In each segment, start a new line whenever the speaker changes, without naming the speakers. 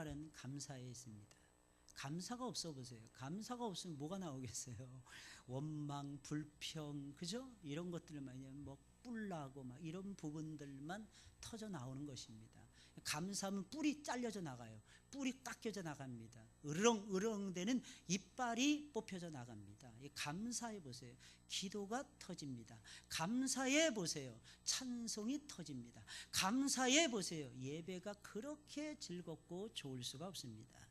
말은 감사에 있습니다. 감사가 없어 보세요. 감사가 없으면 뭐가 나오겠어요? 원망, 불평, 그죠? 이런 것들만 뭐 뿔나고 막 이런 부분들만 터져 나오는 것입니다. 감사하면 뿔이 잘려져 나가요. 뿔이 깎여져 나갑니다. 으렁으렁대는 이빨이 뽑혀져 나갑니다. 감사해 보세요. 기도가 터집니다. 감사해 보세요. 찬송이 터집니다. 감사해 보세요. 예배가 그렇게 즐겁고 좋을 수가 없습니다.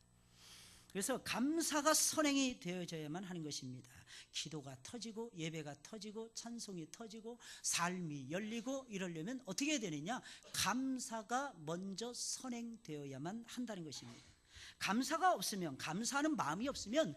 그래서 감사가 선행이 되어져야만 하는 것입니다. 기도가 터지고 예배가 터지고 찬송이 터지고 삶이 열리고 이러려면 어떻게 해야 되느냐? 감사가 먼저 선행되어야만 한다는 것입니다. 감사가 없으면, 감사하는 마음이 없으면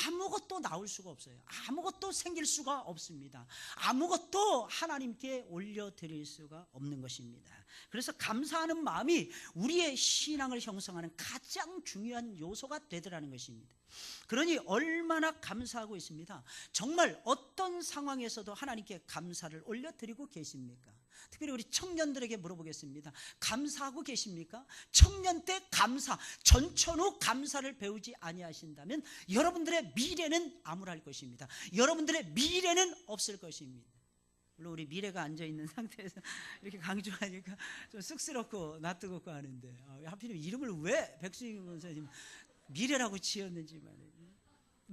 아무것도 나올 수가 없어요. 아무것도 생길 수가 없습니다. 아무것도 하나님께 올려드릴 수가 없는 것입니다. 그래서 감사하는 마음이 우리의 신앙을 형성하는 가장 중요한 요소가 되더라는 것입니다. 그러니 얼마나 감사하고 있습니다. 정말 어떤 상황에서도 하나님께 감사를 올려드리고 계십니까? 특별히 우리 청년들에게 물어보겠습니다. 감사하고 계십니까? 청년 때 감사, 전천후 감사를 배우지 아니하신다면 여러분들의 미래는 암울할 것입니다. 여러분들의 미래는 없을 것입니다. 물론 우리 미래가 앉아있는 상태에서 이렇게 강조하니까 좀 쑥스럽고 낯뜨겁고 하는데 하필이면 이름을 왜 백수임 권사님 미래라고 지었는지 말이에요.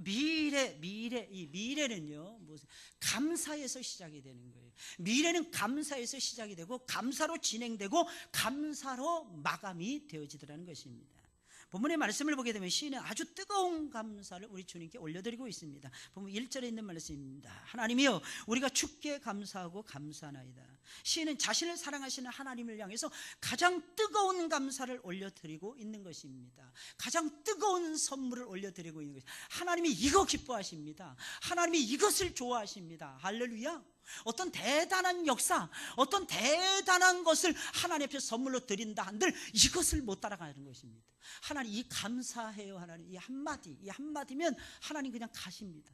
이 미래는요, 무슨 감사에서 시작이 되는 거예요. 미래는 감사에서 시작이 되고 감사로 진행되고 감사로 마감이 되어지더라는 것입니다. 본문의 말씀을 보게 되면 시인은 아주 뜨거운 감사를 우리 주님께 올려드리고 있습니다. 본문 1절에 있는 말씀입니다. 하나님이여 우리가 주께 감사하고 감사하나이다. 시인은 자신을 사랑하시는 하나님을 향해서 가장 뜨거운 감사를 올려드리고 있는 것입니다. 가장 뜨거운 선물을 올려드리고 있는 것입니다. 하나님이 이거 기뻐하십니다. 하나님이 이것을 좋아하십니다. 할렐루야. 어떤 대단한 역사, 어떤 대단한 것을 하나님 앞에 선물로 드린다 한들 이것을 못 따라가는 것입니다. 하나님 이 감사해요. 하나님 이 한마디면 하나님 그냥 가십니다.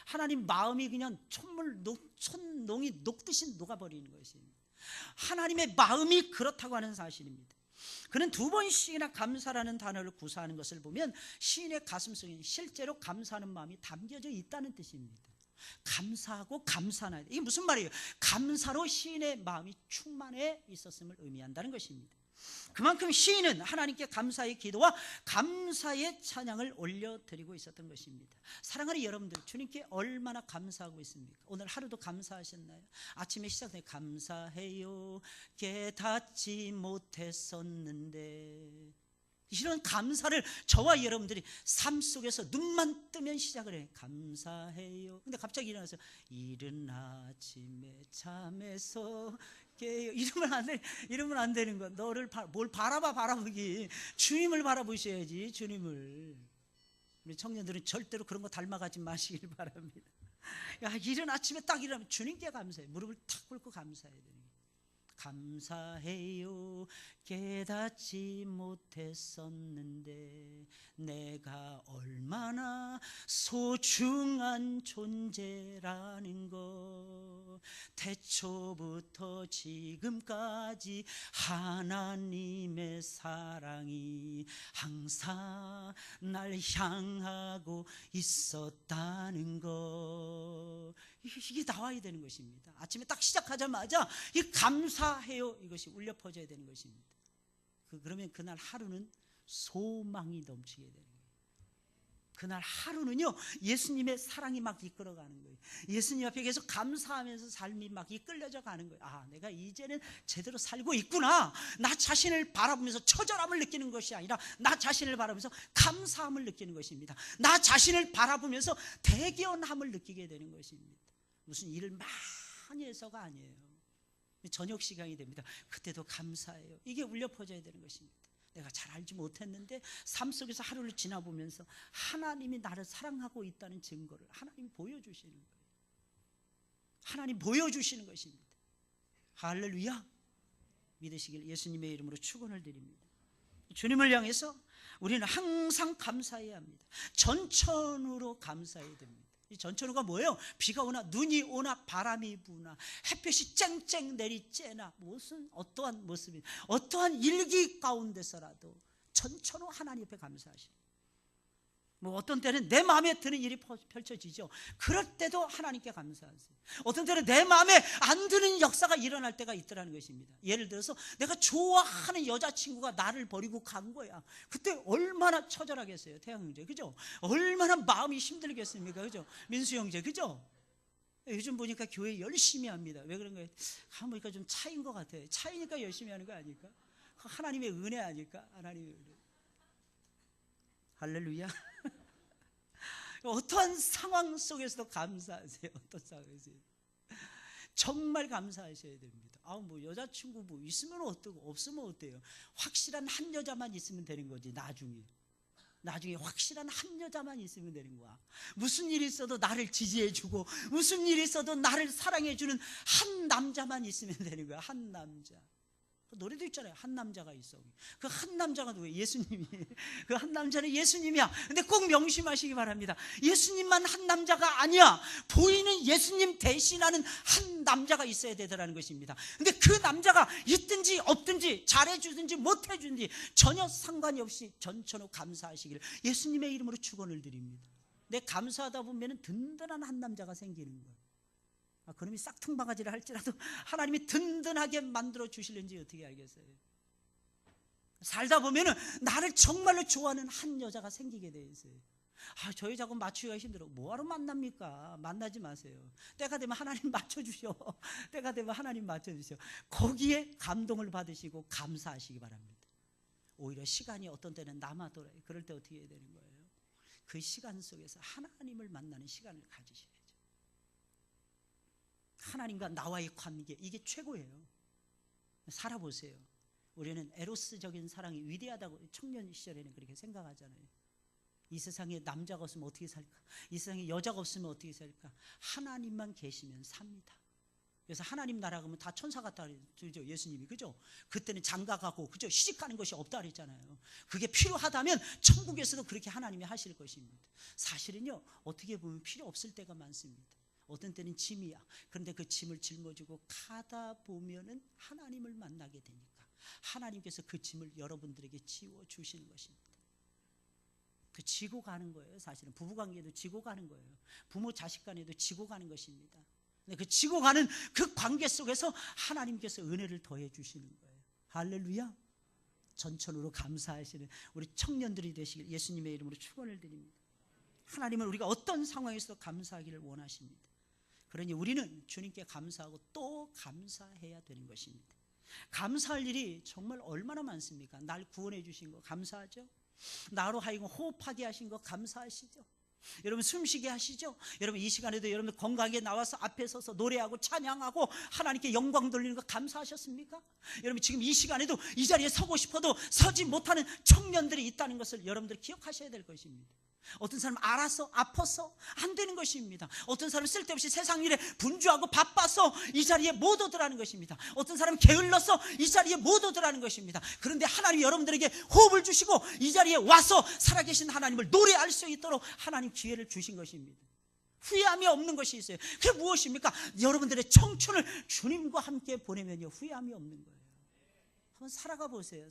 하나님 마음이 그냥 촛농이 녹듯이 녹아버리는 것입니다. 하나님의 마음이 그렇다고 하는 사실입니다. 그는 두 번씩이나 감사라는 단어를 구사하는 것을 보면 시인의 가슴속에 실제로 감사하는 마음이 담겨져 있다는 뜻입니다. 감사하고 감사하나이다. 이게 무슨 말이에요? 감사로 시인의 마음이 충만해 있었음을 의미한다는 것입니다. 그만큼 시인은 하나님께 감사의 기도와 감사의 찬양을 올려드리고 있었던 것입니다. 사랑하는 여러분들, 주님께 얼마나 감사하고 있습니까? 오늘 하루도 감사하셨나요? 아침에 시작해 감사해요 깨닫지 못했었는데, 이런 감사를 저와 여러분들이 삶 속에서 눈만 뜨면 시작을 해요. 감사해요. 근데 갑자기 일어나서 이른 아침에 잠에서 깨요. 이러면 안 되는 거. 뭘 바라보기. 주님을 바라보셔야지. 주님을. 우리 청년들은 절대로 그런 거 닮아가지 마시길 바랍니다. 야, 이른 아침에 딱 일어나면 주님께 감사해. 무릎을 탁 꿇고 감사해야 되는 거예요. 감사해요 깨닫지 못했었는데 내가 얼마나 소중한 존재라는 것, 태초부터 지금까지 하나님의 사랑이 항상 날 향하고 있었다는 것, 이게 나와야 되는 것입니다. 아침에 딱 시작하자마자 이 감사해요 이것이 울려 퍼져야 되는 것입니다. 그러면 그날 하루는 소망이 넘치게 되는 거예요. 그날 하루는요 예수님의 사랑이 막 이끌어가는 거예요. 예수님 앞에 계속 감사하면서 삶이 막 이끌려져 가는 거예요. 아, 내가 이제는 제대로 살고 있구나. 나 자신을 바라보면서 처절함을 느끼는 것이 아니라 나 자신을 바라보면서 감사함을 느끼는 것입니다. 나 자신을 바라보면서 대견함을 느끼게 되는 것입니다. 무슨 일을 많이 해서가 아니에요. 저녁 시간이 됩니다. 그때도 감사해요. 이게 울려 퍼져야 되는 것입니다. 내가 잘 알지 못했는데 삶 속에서 하루를 지나보면서 하나님이 나를 사랑하고 있다는 증거를 하나님이 보여주시는 거예요. 하나님 보여주시는 것입니다. 할렐루야. 믿으시길 예수님의 이름으로 축원을 드립니다. 주님을 향해서 우리는 항상 감사해야 합니다. 전천후로 감사해야 됩니다. 이 전천후가 뭐예요? 비가 오나 눈이 오나 바람이 부나 햇볕이 쨍쨍 내리쬐나 무슨 어떠한 모습이 어떠한 일기 가운데서라도 전천후 하나님 앞에 감사하시고, 뭐 어떤 때는 내 마음에 드는 일이 펼쳐지죠. 그럴 때도 하나님께 감사하세요. 어떤 때는 내 마음에 안 드는 역사가 일어날 때가 있더라는 것입니다. 예를 들어서 내가 좋아하는 여자친구가 나를 버리고 간 거야. 그때 얼마나 처절하겠어요, 태양 형제, 그죠? 얼마나 마음이 힘들겠습니까, 그죠? 민수 형제, 그죠? 요즘 보니까 교회 열심히 합니다. 왜 그런 거예요? 보니까 좀 차이인 것 같아요. 차이니까 열심히 하는 거 아닐까? 하나님의 은혜 아닐까? 하나님의 은혜. 할렐루야. 어떠한 상황 속에서도 감사하세요. 어떤 상황에서 정말 감사하셔야 됩니다. 뭐 여자친구 뭐 있으면 어떠고 없으면 어때요? 확실한 한 여자만 있으면 되는 거지. 나중에 확실한 한 여자만 있으면 되는 거야. 무슨 일이 있어도 나를 지지해주고, 무슨 일이 있어도 나를 사랑해주는 한 남자만 있으면 되는 거야. 한 남자. 노래도 있잖아요. 한 남자가 있어. 그 한 남자가 누구예요? 예수님이. 그 한 남자는 예수님이야. 근데 꼭 명심하시기 바랍니다. 예수님만 한 남자가 아니야. 보이는 예수님 대신하는 한 남자가 있어야 되더라는 것입니다. 근데 그 남자가 있든지 없든지 잘해주든지 못해주든지 전혀 상관이 없이 전천후 감사하시기를 예수님의 이름으로 축원을 드립니다. 내 감사하다 보면 든든한 한 남자가 생기는 거예요. 그놈이 싹퉁바가지를 할지라도 하나님이 든든하게 만들어 주실는지 어떻게 알겠어요? 살다 보면은 나를 정말로 좋아하는 한 여자가 생기게 돼 있어요. 저 여자하고 맞추기가 힘들어. 뭐하러 만납니까? 만나지 마세요. 때가 되면 하나님 맞춰주셔. 때가 되면 하나님 맞춰주셔. 거기에 감동을 받으시고 감사하시기 바랍니다. 오히려 시간이 어떤 때는 남아돌아요. 그럴 때 어떻게 해야 되는 거예요? 그 시간 속에서 하나님을 만나는 시간을 가지셔야죠. 하나님과 나와의 관계, 이게 최고예요. 살아보세요. 우리는 에로스적인 사랑이 위대하다고 청년 시절에는 그렇게 생각하잖아요. 이 세상에 남자가 없으면 어떻게 살까? 이 세상에 여자가 없으면 어떻게 살까? 하나님만 계시면 삽니다. 그래서 하나님 나라 가면 다 천사 같다 그러죠, 예수님이. 그죠? 그때는 장가가고, 그죠? 시집가는 것이 없다 그랬잖아요. 그게 필요하다면 천국에서도 그렇게 하나님이 하실 것입니다. 사실은요, 어떻게 보면 필요 없을 때가 많습니다. 어떤 때는 짐이야. 그런데 그 짐을 짊어지고 가다 보면은 하나님을 만나게 되니까 하나님께서 그 짐을 여러분들에게 지워 주시는 것입니다. 그 지고 가는 거예요. 사실은 부부관계도 지고 가는 거예요. 부모 자식 간에도 지고 가는 것입니다. 근데 그 지고 가는 그 관계 속에서 하나님께서 은혜를 더해 주시는 거예요. 할렐루야. 전천후로 감사하시는 우리 청년들이 되시길 예수님의 이름으로 축원을 드립니다. 하나님은 우리가 어떤 상황에서도 감사하기를 원하십니다. 그러니 우리는 주님께 감사하고 또 감사해야 되는 것입니다. 감사할 일이 정말 얼마나 많습니까? 날 구원해 주신 거 감사하죠? 나로 하여금 호흡하게 하신 거 감사하시죠? 여러분 숨쉬게 하시죠? 여러분 이 시간에도 여러분 건강하게 나와서 앞에 서서 노래하고 찬양하고 하나님께 영광 돌리는 거 감사하셨습니까? 여러분 지금 이 시간에도 이 자리에 서고 싶어도 서지 못하는 청년들이 있다는 것을 여러분들 기억하셔야 될 것입니다. 어떤 사람은 알아서 아파서 안 되는 것입니다. 어떤 사람은 쓸데없이 세상 일에 분주하고 바빠서 이 자리에 못 오더라는 것입니다. 어떤 사람은 게을러서 이 자리에 못 오더라는 것입니다. 그런데 하나님이 여러분들에게 호흡을 주시고 이 자리에 와서 살아계신 하나님을 노래할 수 있도록 하나님 기회를 주신 것입니다. 후회함이 없는 것이 있어요. 그게 무엇입니까? 여러분들의 청춘을 주님과 함께 보내면요 후회함이 없는 거예요. 한번 살아가 보세요.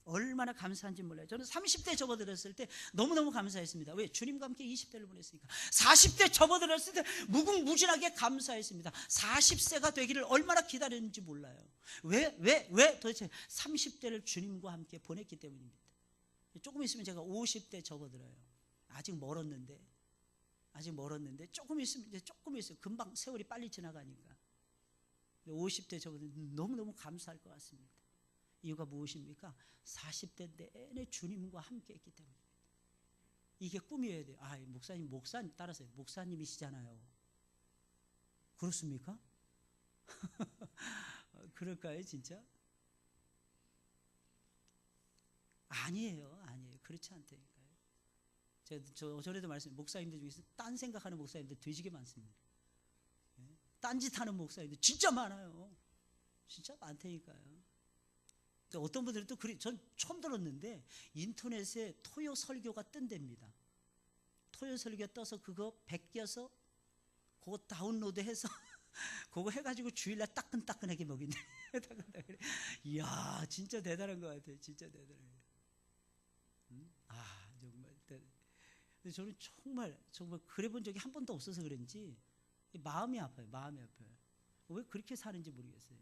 얼마나 감사한지 몰라요. 저는 30대 접어들었을 때 너무너무 감사했습니다. 왜? 주님과 함께 20대를 보냈으니까. 40대 접어들었을 때 무궁무진하게 감사했습니다. 40세가 되기를 얼마나 기다렸는지 몰라요. 왜 도대체 30대를 주님과 함께 보냈기 때문입니다. 조금 있으면 제가 50대 접어들어요. 아직 멀었는데 조금 있으면 금방 세월이 빨리 지나가니까 50대 접어들면 너무너무 감사할 것 같습니다. 이유가 무엇입니까? 40대 내내 주님과 함께 했기 때문입니다. 이게 꿈이어야 돼요. 목사님 따라서 목사님이시잖아요. 그렇습니까? 그럴까요 진짜? 아니에요. 그렇지 않다니까요. 제가 전에도 말씀드린 목사님들 중에서 딴 생각하는 목사님들 되게 많습니다. 딴짓하는 목사님들 진짜 많아요. 진짜 많다니까요. 어떤 분들은 또 전 처음 들었는데 인터넷에 토요 설교가 뜬답니다. 토요 설교 떠서 그거 베껴서 그거 다운로드해서 그거 해가지고 주일날 따끈따끈하게 먹인대. 이야 진짜 대단한 것 같아요. 진짜 대단해요. 근데 저는 정말 그래 본 적이 한 번도 없어서 그런지 마음이 아파요. 마음이 아파요. 왜 그렇게 사는지 모르겠어요.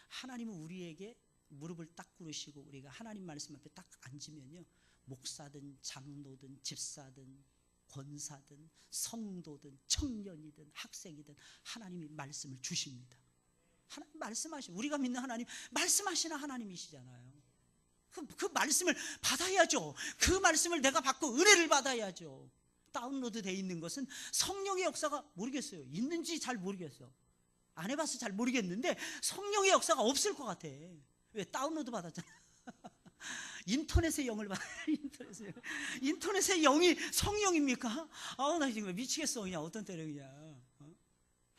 하나님은 우리에게 무릎을 딱 꿇으시고 우리가 하나님 말씀 앞에 딱 앉으면요, 목사든 장로든 집사든 권사든 성도든 청년이든 학생이든 하나님이 말씀을 주십니다. 하나님 말씀하시고, 우리가 믿는 하나님 말씀하시는 하나님이시잖아요. 그 말씀을 받아야죠. 그 말씀을 내가 받고 은혜를 받아야죠. 다운로드 돼 있는 것은 성령의 역사가 모르겠어요. 있는지 잘 모르겠어. 안 해봐서 잘 모르겠는데 성령의 역사가 없을 것 같아. 왜? 다운로드 받았잖아. 인터넷의 영을 받아요. 인터넷의 영이 성령입니까? 아우, 나 지금 미치겠어. 그냥 어떤 때는 그냥.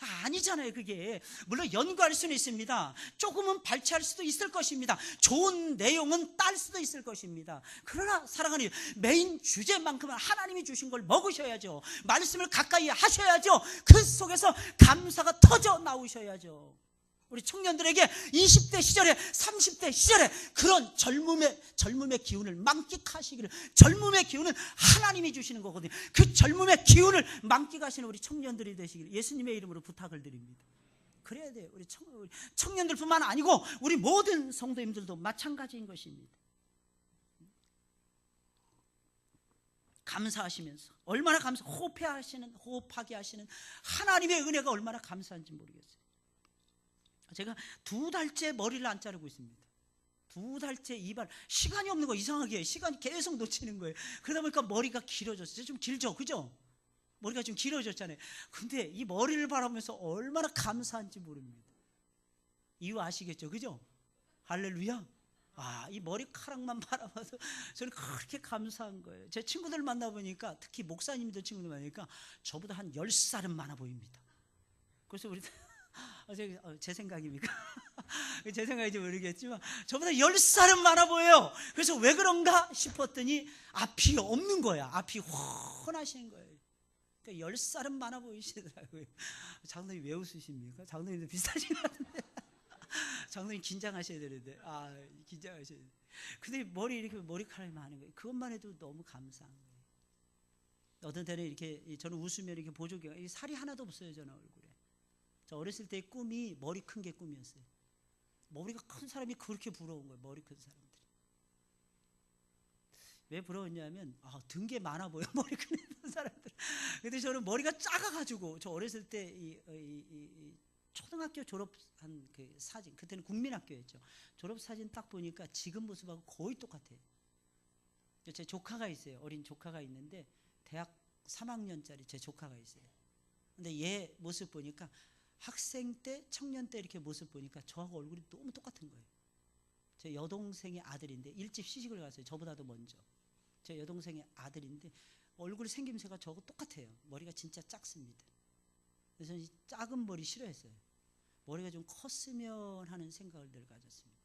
아니잖아요. 그게 물론 연구할 수는 있습니다. 조금은 발췌할 수도 있을 것입니다. 좋은 내용은 딸 수도 있을 것입니다. 그러나 사랑하는 메인 주제만큼은 하나님이 주신 걸 먹으셔야죠. 말씀을 가까이 하셔야죠. 그 속에서 감사가 터져 나오셔야죠. 우리 청년들에게 20대 시절에 30대 시절에 그런 젊음의 기운을 만끽하시기를. 젊음의 기운은 하나님이 주시는 거거든요. 그 젊음의 기운을 만끽하시는 우리 청년들이 되시기를 예수님의 이름으로 부탁을 드립니다. 그래야 돼요. 우리 청년들뿐만 아니고 우리 모든 성도님들도 마찬가지인 것입니다. 감사하시면서 얼마나 호흡하게 하시는 하나님의 은혜가 얼마나 감사한지 모르겠어요. 제가 2달째 머리를 안 자르고 있습니다. 2달째 이발, 시간이 없는 거. 이상하게 시간이 계속 놓치는 거예요. 그러다 보니까 머리가 길어졌어요. 좀 길죠, 그죠? 머리가 좀 길어졌잖아요. 근데 이 머리를 바라보면서 얼마나 감사한지 모릅니다. 이유 아시겠죠, 그죠? 할렐루야. 이 머리카락만 바라봐도 저는 그렇게 감사한 거예요. 제 친구들 만나보니까, 특히 목사님들 친구들 만나니까 저보다 한 10살은 많아 보입니다. 그래서 우리 제 생각입니까? 제 생각인지 모르겠지만 저보다 10살은 많아 보여요. 그래서 왜 그런가 싶었더니 앞이 없는 거야. 앞이 훤하신 거예요. 그러니까 10살은 많아 보이시더라고요. 장로님 왜 웃으십니까? 장로님도 비슷하신 것 같은데. 장로님 긴장하셔야 되는데. 긴장하셔야 되는데. 근데 이렇게 머리카락이 많은 거예요. 그것만 해도 너무 감사한 거예요. 어떤 때는 이렇게 저는 웃으면 이렇게 보조개가, 살이 하나도 없어요, 저는 얼굴에. 저 어렸을 때 꿈이 머리 큰 게 꿈이었어요. 머리가 큰 사람이 그렇게 부러운 거예요. 머리 큰 사람들이. 왜 부러웠냐면 등 게 많아 보여. 머리 큰 사람들. 근데 저는 머리가 작아가지고, 저 어렸을 때 이 초등학교 졸업한 그 사진, 그때는 국민학교였죠. 졸업 사진 딱 보니까 지금 모습하고 거의 똑같아요. 제 조카가 있어요. 어린 조카가 있는데 대학 3학년짜리 제 조카가 있어요. 근데 얘 모습 보니까 학생 때, 청년 때 이렇게 모습 보니까 저하고 얼굴이 너무 똑같은 거예요. 제 여동생의 아들인데 일찍 시집을 갔어요. 저보다도 먼저. 제 여동생의 아들인데 얼굴 생김새가 저하고 똑같아요. 머리가 진짜 작습니다. 그래서 이 작은 머리 싫어했어요. 머리가 좀 컸으면 하는 생각을 늘 가졌습니다.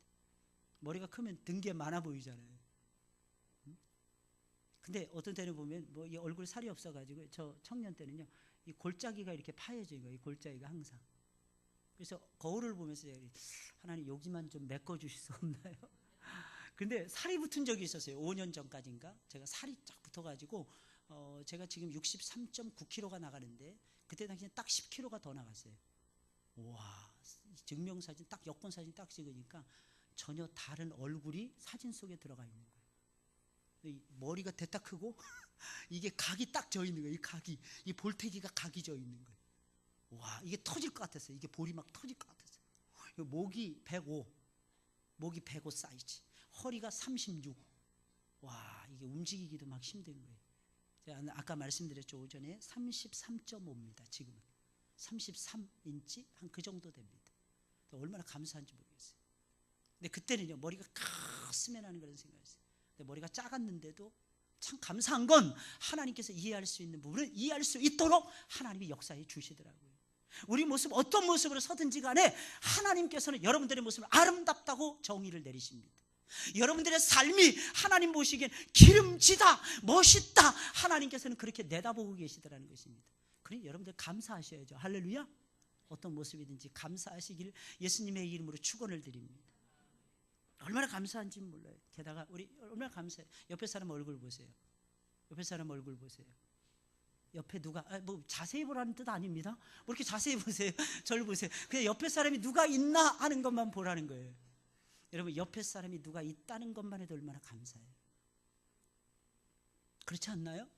머리가 크면 등 게 많아 보이잖아요. 근데 어떤 때는 보면 이 얼굴 살이 없어가지고, 저 청년 때는요, 이 골짜기가 이렇게 파여진 거예요. 이 골짜기가 항상. 그래서 거울을 보면서 하나님 여기만 좀 메꿔주실 수 없나요? 근데 살이 붙은 적이 있었어요. 5년 전까지인가 제가 살이 쫙 붙어가지고 제가 지금 63.9kg가 나가는데 그때 당시에 딱 10kg가 더 나갔어요. 와, 증명사진 딱, 여권사진 딱 찍으니까 전혀 다른 얼굴이 사진 속에 들어가 있는 거예요. 이 머리가 대딱 크고 이게 각이 딱 져 있는 거예요. 이 각이, 이 볼태기가 각이 져 있는 거예요. 와, 이게 터질 것 같았어요. 이게 볼이 막 터질 것 같았어요. 목이 105 사이즈, 허리가 36. 와, 이게 움직이기도 막 힘든 거예요. 제가 아까 말씀드렸죠, 오전에 33.5입니다. 지금은 33인치 한 그 정도 됩니다. 얼마나 감사한지 모르겠어요. 근데 그때는요, 머리가 컸으면 하는 그런 생각이었어요. 근데 머리가 작았는데도 참 감사한 건 하나님께서 이해할 수 있는 부분은 이해할 수 있도록 하나님이 역사해 주시더라고요. 우리 모습 어떤 모습으로 서든지 간에 하나님께서는 여러분들의 모습을 아름답다고 정의를 내리십니다. 여러분들의 삶이 하나님 보시기엔 기름지다, 멋있다, 하나님께서는 그렇게 내다보고 계시더라는 것입니다. 그러니 여러분들 감사하셔야죠. 할렐루야. 어떤 모습이든지 감사하시길 예수님의 이름으로 축원을 드립니다. 얼마나 감사한지 몰라요. 게다가 우리 얼마나 감사해요. 옆에 사람 얼굴 보세요. 옆에 사람 얼굴 보세요. 옆에 누가, 뭐 자세히 보라는 뜻 아닙니다. 뭐 이렇게 자세히 보세요. 저를 보세요. 그냥 옆에 사람이 누가 있나 하는 것만 보라는 거예요. 여러분, 옆에 사람이 누가 있다는 것만 해도 얼마나 감사해요. 그렇지 않나요?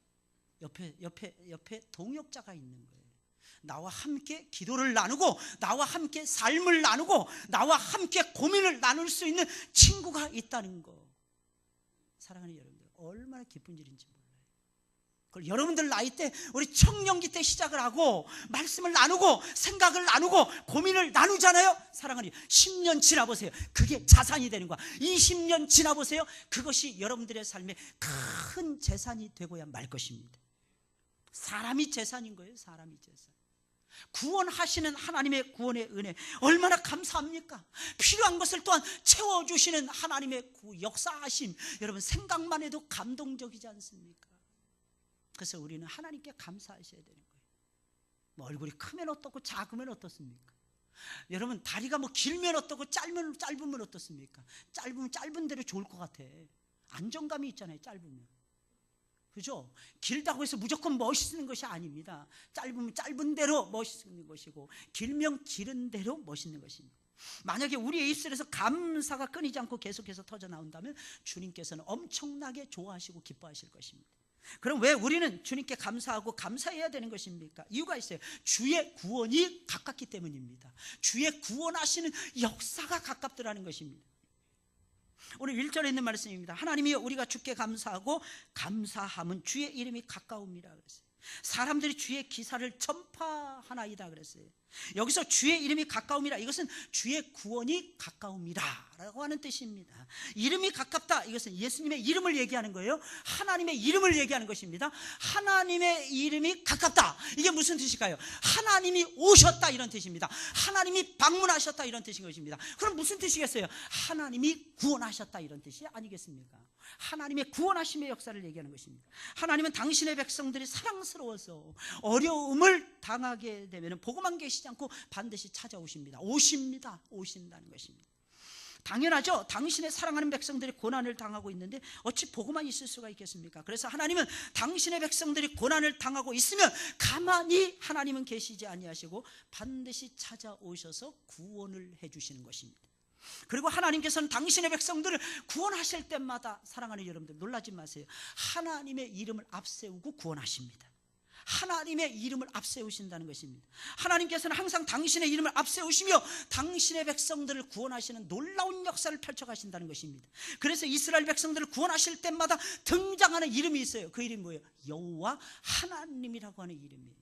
옆에 동역자가 있는 거예요. 나와 함께 기도를 나누고, 나와 함께 삶을 나누고, 나와 함께 고민을 나눌 수 있는 친구가 있다는 거. 사랑하는 여러분들, 얼마나 기쁜 일인지 몰라요. 그걸 여러분들 나이 때, 우리 청년기 때 시작을 하고 말씀을 나누고 생각을 나누고 고민을 나누잖아요. 사랑하는 10년 지나보세요. 그게 자산이 되는 거야. 20년 지나보세요. 그것이 여러분들의 삶에 큰 재산이 되고야 말 것입니다. 사람이 재산인 거예요. 사람이 재산. 구원하시는 하나님의 구원의 은혜 얼마나 감사합니까? 필요한 것을 또한 채워주시는 하나님의 역사하심, 여러분 생각만 해도 감동적이지 않습니까? 그래서 우리는 하나님께 감사하셔야 되는 거예요. 뭐 얼굴이 크면 어떻고 작으면 어떻습니까? 여러분 다리가 뭐 길면 어떻고 짧으면 어떻습니까? 짧으면 짧은 대로 좋을 것 같아. 안정감이 있잖아요. 짧으면. 그죠? 길다고 해서 무조건 멋있는 것이 아닙니다. 짧으면 짧은 대로 멋있는 것이고, 길면 기른 대로 멋있는 것입니다. 만약에 우리의 입술에서 감사가 끊이지 않고 계속해서 터져 나온다면 주님께서는 엄청나게 좋아하시고 기뻐하실 것입니다. 그럼 왜 우리는 주님께 감사하고 감사해야 되는 것입니까? 이유가 있어요. 주의 구원이 가깝기 때문입니다. 주의 구원하시는 역사가 가깝더라는 것입니다. 오늘 1절에 있는 말씀입니다. 하나님이 우리가 주께 감사하고 감사함은 주의 이름이 가까움이라 그랬어요. 사람들이 주의 기사를 전파하나이다 그랬어요. 여기서 주의 이름이 가까움이라, 이것은 주의 구원이 가까움이라 라고 하는 뜻입니다. 이름이 가깝다, 이것은 예수님의 이름을 얘기하는 거예요. 하나님의 이름을 얘기하는 것입니다. 하나님의 이름이 가깝다, 이게 무슨 뜻일까요? 하나님이 오셨다 이런 뜻입니다. 하나님이 방문하셨다 이런 뜻인 것입니다. 그럼 무슨 뜻이겠어요? 하나님이 구원하셨다 이런 뜻이 아니겠습니까? 하나님의 구원하심의 역사를 얘기하는 것입니다. 하나님은 당신의 백성들이 사랑스러워서 어려움을 당하게 되면 보고만 계시지 않고 반드시 찾아오십니다. 오신다는 것입니다. 당연하죠. 당신의 사랑하는 백성들이 고난을 당하고 있는데 어찌 보고만 있을 수가 있겠습니까? 그래서 하나님은 당신의 백성들이 고난을 당하고 있으면 가만히 하나님은 계시지 아니하시고 반드시 찾아오셔서 구원을 해주시는 것입니다. 그리고 하나님께서는 당신의 백성들을 구원하실 때마다, 사랑하는 여러분들 놀라지 마세요, 하나님의 이름을 앞세우고 구원하십니다. 하나님의 이름을 앞세우신다는 것입니다. 하나님께서는 항상 당신의 이름을 앞세우시며 당신의 백성들을 구원하시는 놀라운 역사를 펼쳐가신다는 것입니다. 그래서 이스라엘 백성들을 구원하실 때마다 등장하는 이름이 있어요. 그 이름이 뭐예요? 여호와 하나님이라고 하는 이름이에요.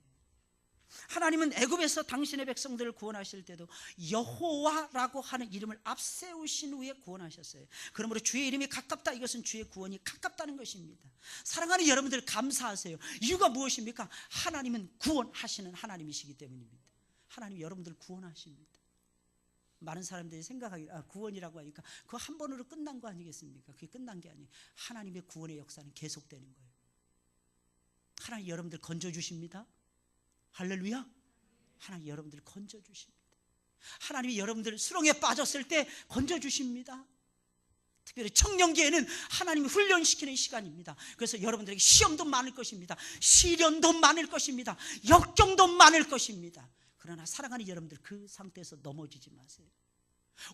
하나님은 애굽에서 당신의 백성들을 구원하실 때도 여호와라고 하는 이름을 앞세우신 후에 구원하셨어요. 그러므로 주의 이름이 가깝다, 이것은 주의 구원이 가깝다는 것입니다. 사랑하는 여러분들 감사하세요. 이유가 무엇입니까? 하나님은 구원하시는 하나님이시기 때문입니다. 하나님 여러분들 구원하십니다. 많은 사람들이 생각하기, 구원이라고 하니까 그거 한 번으로 끝난 거 아니겠습니까? 그게 끝난 게 아니에요. 하나님의 구원의 역사는 계속되는 거예요. 하나님 여러분들 건져주십니다. 할렐루야. 하나님 여러분들 건져주십니다. 하나님이 여러분들 수렁에 빠졌을 때 건져주십니다. 특별히 청년기에는 하나님이 훈련시키는 시간입니다. 그래서 여러분들에게 시험도 많을 것입니다. 시련도 많을 것입니다. 역경도 많을 것입니다. 그러나 사랑하는 여러분들, 그 상태에서 넘어지지 마세요.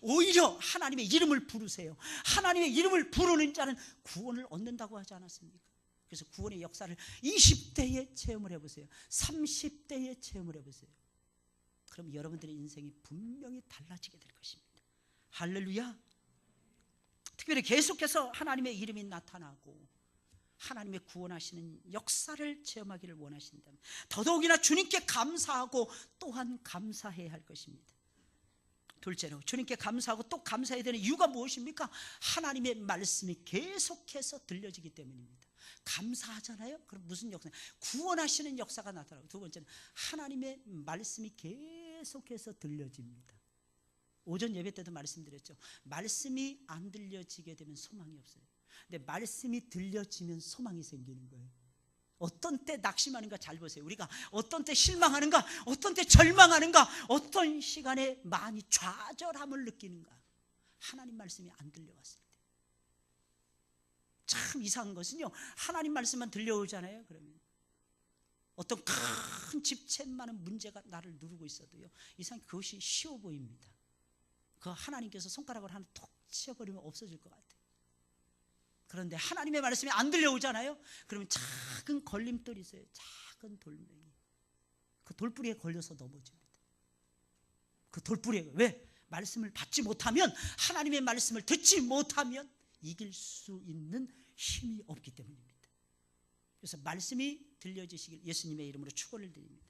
오히려 하나님의 이름을 부르세요. 하나님의 이름을 부르는 자는 구원을 얻는다고 하지 않았습니까? 그래서 구원의 역사를 20대에 체험을 해보세요. 30대에 체험을 해보세요. 그럼 여러분들의 인생이 분명히 달라지게 될 것입니다. 할렐루야. 특별히 계속해서 하나님의 이름이 나타나고 하나님의 구원하시는 역사를 체험하기를 원하신다면 더더욱이나 주님께 감사하고 또한 감사해야 할 것입니다. 둘째로, 주님께 감사하고 또 감사해야 되는 이유가 무엇입니까? 하나님의 말씀이 계속해서 들려지기 때문입니다. 감사하잖아요. 그럼 무슨 역사? 구원하시는 역사가 나타나고, 두 번째는 하나님의 말씀이 계속해서 들려집니다. 오전 예배 때도 말씀드렸죠. 말씀이 안 들려지게 되면 소망이 없어요. 근데 말씀이 들려지면 소망이 생기는 거예요. 어떤 때 낙심하는가 잘 보세요. 우리가 어떤 때 실망하는가, 어떤 때 절망하는가, 어떤 시간에 많이 좌절함을 느끼는가. 하나님 말씀이 안 들려왔을 때. 참 이상한 것은요, 하나님 말씀만 들려오잖아요. 그러면 어떤 큰 집채만한 문제가 나를 누르고 있어도요, 이상 그것이 쉬워 보입니다. 그 하나님께서 손가락을 하나 톡 치워버리면 없어질 것 같아요. 그런데 하나님의 말씀이 안 들려오잖아요. 그러면 작은 걸림돌이 있어요. 작은 돌멩이. 그 돌뿌리에 걸려서 넘어집니다. 그 돌뿌리에. 왜? 말씀을 받지 못하면, 하나님의 말씀을 듣지 못하면 이길 수 있는 힘이 없기 때문입니다. 그래서 말씀이 들려지시길 예수님의 이름으로 축원을 드립니다.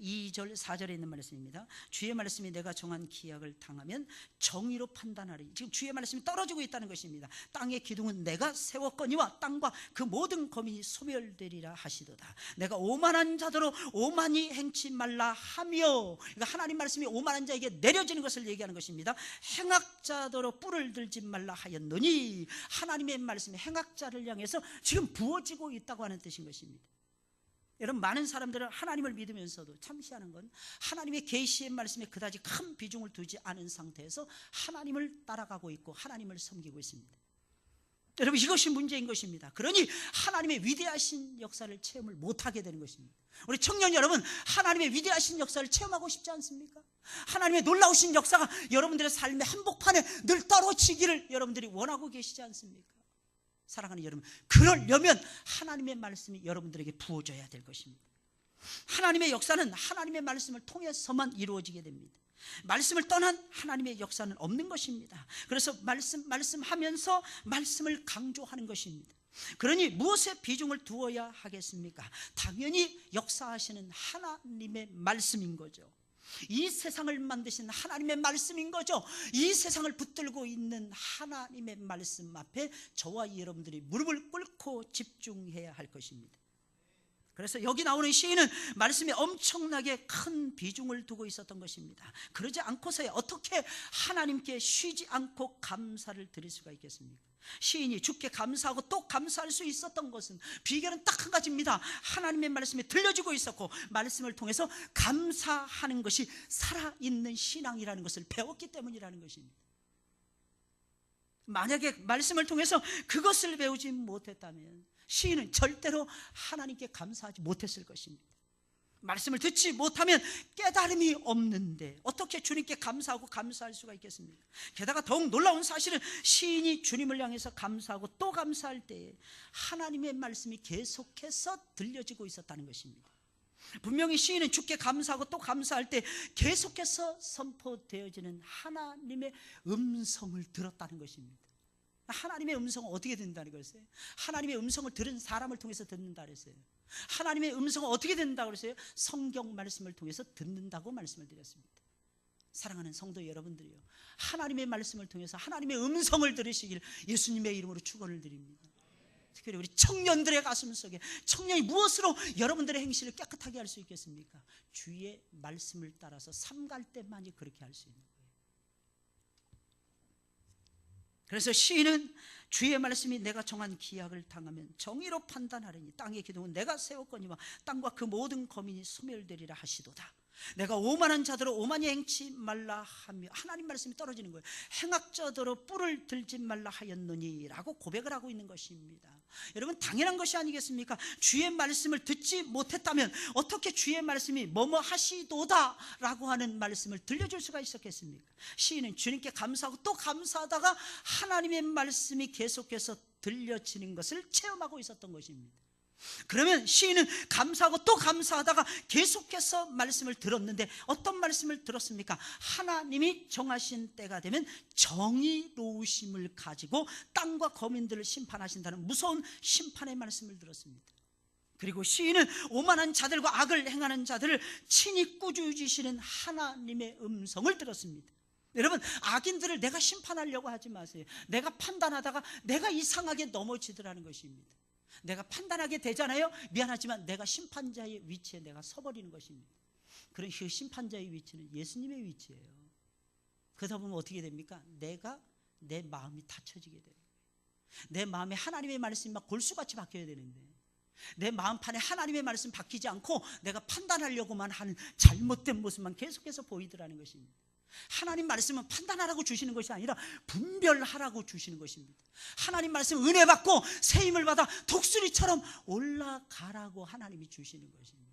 2절 4절에 있는 말씀입니다. 주의 말씀이 내가 정한 기약을 당하면 정의로 판단하리니. 지금 주의 말씀이 떨어지고 있다는 것입니다. 땅의 기둥은 내가 세웠거니와 땅과 그 모든 거민이 소멸되리라 하시도다. 내가 오만한 자더러 오만히 행치 말라 하며, 그러니까 하나님 말씀이 오만한 자에게 내려지는 것을 얘기하는 것입니다. 행악자더러 뿔을 들지 말라 하였노니, 하나님의 말씀이 행악자를 향해서 지금 부어지고 있다고 하는 뜻인 것입니다. 여러분, 많은 사람들은 하나님을 믿으면서도 참시하는 건 하나님의 계시의 말씀에 그다지 큰 비중을 두지 않은 상태에서 하나님을 따라가고 있고 하나님을 섬기고 있습니다. 여러분, 이것이 문제인 것입니다. 그러니 하나님의 위대하신 역사를 체험을 못하게 되는 것입니다. 우리 청년 여러분, 하나님의 위대하신 역사를 체험하고 싶지 않습니까? 하나님의 놀라우신 역사가 여러분들의 삶의 한복판에 늘 떨어지기를 여러분들이 원하고 계시지 않습니까? 사랑하는 여러분, 그러려면 하나님의 말씀이 여러분들에게 부어져야 될 것입니다. 하나님의 역사는 하나님의 말씀을 통해서만 이루어지게 됩니다. 말씀을 떠난 하나님의 역사는 없는 것입니다. 그래서 말씀하면서 말씀을 강조하는 것입니다. 그러니 무엇에 비중을 두어야 하겠습니까? 당연히 역사하시는 하나님의 말씀인 거죠. 이 세상을 만드신 하나님의 말씀인 거죠. 이 세상을 붙들고 있는 하나님의 말씀 앞에 저와 여러분들이 무릎을 꿇고 집중해야 할 것입니다. 그래서 여기 나오는 시인은 말씀에 엄청나게 큰 비중을 두고 있었던 것입니다. 그러지 않고서야 어떻게 하나님께 쉬지 않고 감사를 드릴 수가 있겠습니까? 시인이 주께 감사하고 또 감사할 수 있었던 것은, 비결은 딱 한 가지입니다. 하나님의 말씀이 들려지고 있었고 말씀을 통해서 감사하는 것이 살아있는 신앙이라는 것을 배웠기 때문이라는 것입니다. 만약에 말씀을 통해서 그것을 배우지 못했다면 시인은 절대로 하나님께 감사하지 못했을 것입니다. 말씀을 듣지 못하면 깨달음이 없는데 어떻게 주님께 감사하고 감사할 수가 있겠습니까? 게다가 더욱 놀라운 사실은 시인이 주님을 향해서 감사하고 또 감사할 때에 하나님의 말씀이 계속해서 들려지고 있었다는 것입니다. 분명히 시인은 주께 감사하고 또 감사할 때 계속해서 선포되어지는 하나님의 음성을 들었다는 것입니다. 하나님의 음성은 어떻게 듣는다는 것이에요? 하나님의 음성을 들은 사람을 통해서 듣는다 그랬어요. 하나님의 음성은 어떻게 듣는다고 그랬어요? 성경 말씀을 통해서 듣는다고 말씀을 드렸습니다. 사랑하는 성도 여러분들이요, 하나님의 말씀을 통해서 하나님의 음성을 들으시길 예수님의 이름으로 축원을 드립니다. 특별히 우리 청년들의 가슴 속에, 청년이 무엇으로 여러분들의 행실을 깨끗하게 할 수 있겠습니까? 주의 말씀을 따라서 삼갈 때만이 그렇게 할 수 있는 거예요. 그래서 시인은 주의 말씀이 내가 정한 기약을 당하면 정의로 판단하리니 땅의 기둥은 내가 세웠거니와 땅과 그 모든 거민이 소멸되리라 하시도다. 내가 오만한 자들로 오만히 행치 말라 하며, 하나님 말씀이 떨어지는 거예요. 행악자들로 뿔을 들지 말라 하였노니 라고 고백을 하고 있는 것입니다. 여러분, 당연한 것이 아니겠습니까? 주의 말씀을 듣지 못했다면 어떻게 주의 말씀이 뭐뭐 하시도다 라고 하는 말씀을 들려줄 수가 있었겠습니까? 시인은 주님께 감사하고 또 감사하다가 하나님의 말씀이 계속해서 들려지는 것을 체험하고 있었던 것입니다. 그러면 시인은 감사하고 또 감사하다가 계속해서 말씀을 들었는데 어떤 말씀을 들었습니까? 하나님이 정하신 때가 되면 정의로우심을 가지고 땅과 거민들을 심판하신다는 무서운 심판의 말씀을 들었습니다. 그리고 시인은 오만한 자들과 악을 행하는 자들을 친히 꾸짖으시는 하나님의 음성을 들었습니다. 여러분, 악인들을 내가 심판하려고 하지 마세요. 내가 판단하다가 내가 이상하게 넘어지더라는 것입니다. 내가 판단하게 되잖아요. 미안하지만 내가 심판자의 위치에 내가 서버리는 것입니다. 그런 그 심판자의 위치는 예수님의 위치예요. 그러다 보면 어떻게 됩니까? 내 마음이 닫혀지게 돼요. 내 마음에 하나님의 말씀이 막 골수같이 박혀야 되는데 내 마음판에 하나님의 말씀 박히지 않고 내가 판단하려고만 하는 잘못된 모습만 계속해서 보이더라는 것입니다. 하나님 말씀은 판단하라고 주시는 것이 아니라 분별하라고 주시는 것입니다. 하나님 말씀 은혜 받고 새 힘을 받아 독수리처럼 올라가라고 하나님이 주시는 것입니다.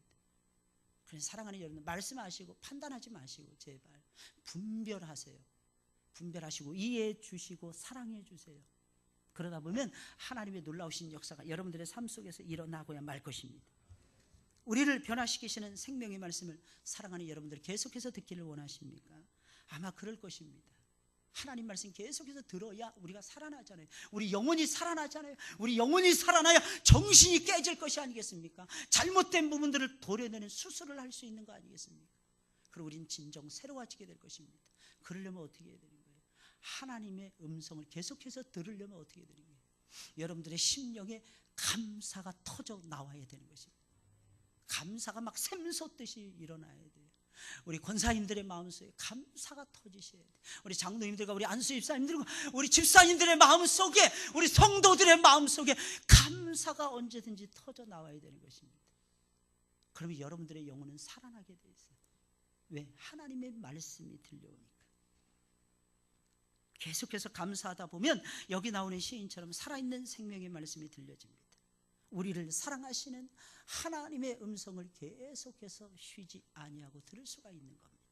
그래서 사랑하는 여러분, 말씀하시고 판단하지 마시고 제발 분별하세요. 분별하시고 이해해 주시고 사랑해 주세요. 그러다 보면 하나님의 놀라우신 역사가 여러분들의 삶 속에서 일어나고야 말 것입니다. 우리를 변화시키시는 생명의 말씀을 사랑하는 여러분들 계속해서 듣기를 원하십니까? 아마 그럴 것입니다. 하나님 말씀 계속해서 들어야 우리가 살아나잖아요. 우리 영혼이 살아나잖아요. 우리 영혼이 살아나야 정신이 깨질 것이 아니겠습니까? 잘못된 부분들을 도려내는 수술을 할 수 있는 거 아니겠습니까? 그리고 우린 진정 새로워지게 될 것입니다. 그러려면 어떻게 해야 되는 거예요? 하나님의 음성을 계속해서 들으려면 어떻게 해야 되는 거예요? 여러분들의 심령에 감사가 터져 나와야 되는 것입니다. 감사가 막 샘솟듯이 일어나야 돼요. 우리 권사님들의 마음속에 감사가 터지셔야 돼요. 우리 장로님들과 우리 안수 집사님들과 우리 집사님들의 마음속에, 우리 성도들의 마음속에 감사가 언제든지 터져 나와야 되는 것입니다. 그러면 여러분들의 영혼은 살아나게 돼 있어요. 왜? 하나님의 말씀이 들려오니까. 계속해서 감사하다 보면 여기 나오는 시인처럼 살아있는 생명의 말씀이 들려집니다. 우리를 사랑하시는 하나님의 음성을 계속해서 쉬지 아니하고 들을 수가 있는 겁니다.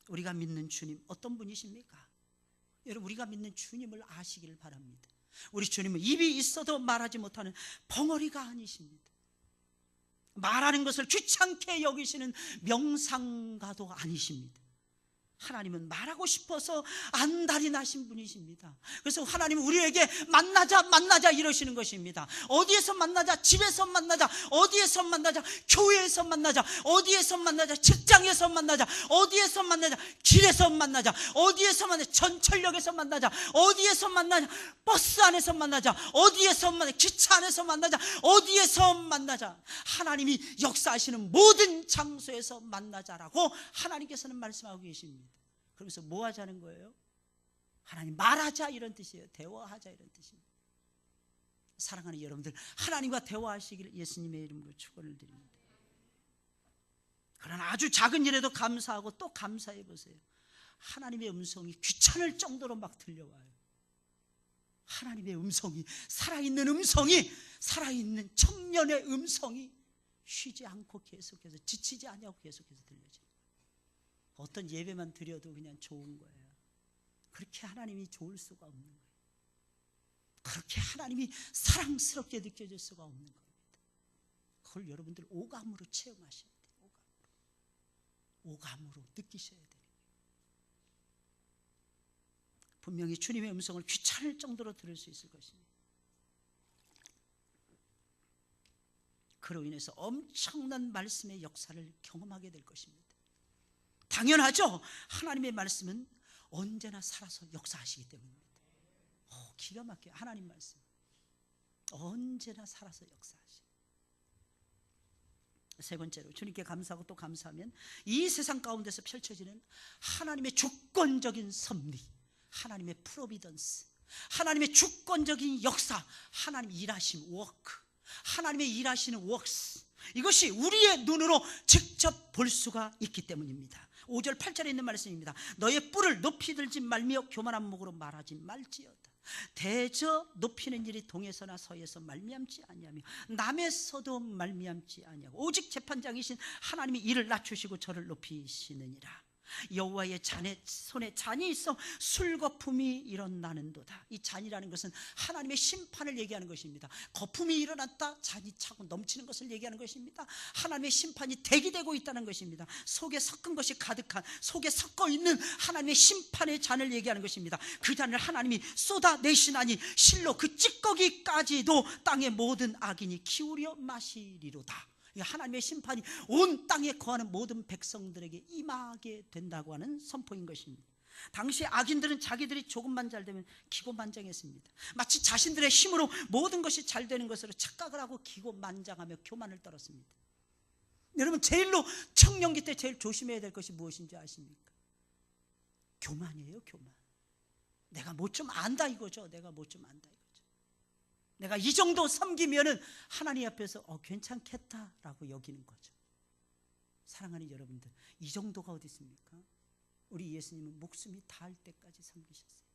우리가 믿는 주님 어떤 분이십니까? 여러분, 우리가 믿는 주님을 아시기를 바랍니다. 우리 주님은 입이 있어도 말하지 못하는 벙어리가 아니십니다. 말하는 것을 귀찮게 여기시는 명상가도 아니십니다. 하나님은 말하고 싶어서 안달이 나신 분이십니다. 그래서 하나님은 우리에게 만나자 이러시는 것입니다. 어디에서 만나자? 집에서 만나자. 어디에서 만나자? 교회에서 만나자. 어디에서 만나자? 직장에서 만나자. 어디에서 만나자? 길에서 만나자. 어디에서 만나자? 전철역에서 만나자. 어디에서 만나자? 버스 안에서 만나자. 어디에서 만나자? 기차 안에서 만나자. 어디에서 만나자? 하나님이 역사하시는 모든 장소에서 만나자라고 하나님께서는 말씀하고 계십니다. 그러면서 뭐 하자는 거예요? 하나님 말하자 이런 뜻이에요. 대화하자 이런 뜻입니다. 사랑하는 여러분들, 하나님과 대화하시기를 예수님의 이름으로 축원을 드립니다. 그러나 아주 작은 일에도 감사하고 또 감사해 보세요. 하나님의 음성이 귀찮을 정도로 막 들려와요. 하나님의 음성이, 살아있는 음성이, 살아있는 청년의 음성이 쉬지 않고 계속해서, 지치지 않냐고 계속해서 들려져요. 어떤 예배만 드려도 그냥 좋은 거예요. 그렇게 하나님이 좋을 수가 없는 거예요. 그렇게 하나님이 사랑스럽게 느껴질 수가 없는 겁니다. 그걸 여러분들 오감으로 체험하셔야 돼요. 오감으로 느끼셔야 돼요. 분명히 주님의 음성을 귀찮을 정도로 들을 수 있을 것입니다. 그로 인해서 엄청난 말씀의 역사를 경험하게 될 것입니다. 당연하죠. 하나님의 말씀은 언제나 살아서 역사하시기 때문입니다. 기가 막혀요. 하나님 말씀 언제나 살아서 역사하시고. 세 번째로, 주님께 감사하고 또 감사하면 이 세상 가운데서 펼쳐지는 하나님의 주권적인 섭리, 하나님의 프로비던스, 하나님의 주권적인 역사, 하나님 일하신 워크, 하나님의 일하시는 웍스, 이것이 우리의 눈으로 직접 볼 수가 있기 때문입니다. 5절 8절에 있는 말씀입니다. 너의 뿔을 높이 들지 말며 교만한 목으로 말하지 말지어다. 대저 높이는 일이 동에서나 서에서 말미암지 아니하며 남에서도 말미암지 아니하고 오직 재판장이신 하나님이 이를 낮추시고 저를 높이시느니라. 여호와의 손에 잔이 있어 술거품이 일어나는도다. 이 잔이라는 것은 하나님의 심판을 얘기하는 것입니다. 거품이 일어났다, 잔이 차고 넘치는 것을 얘기하는 것입니다. 하나님의 심판이 대기되고 있다는 것입니다. 속에 섞은 것이 가득한, 속에 섞어 있는 하나님의 심판의 잔을 얘기하는 것입니다. 그 잔을 하나님이 쏟아내시나니 실로 그 찌꺼기까지도 땅의 모든 악인이 기울여 마시리로다. 하나님의 심판이 온 땅에 거하는 모든 백성들에게 임하게 된다고 하는 선포인 것입니다. 당시 악인들은 자기들이 조금만 잘 되면 기고만장했습니다. 마치 자신들의 힘으로 모든 것이 잘 되는 것으로 착각을 하고 기고만장하며 교만을 떨었습니다. 여러분, 제일로 청년기 때 제일 조심해야 될 것이 무엇인지 아십니까? 교만이에요. 교만. 내가 뭐 좀 안다 이거죠. 내가 뭐 좀 안다 이거죠. 내가 이 정도 섬기면은 하나님 앞에서 괜찮겠다라고 여기는 거죠. 사랑하는 여러분들, 이 정도가 어디 있습니까? 우리 예수님은 목숨이 닿을 때까지 섬기셨어요.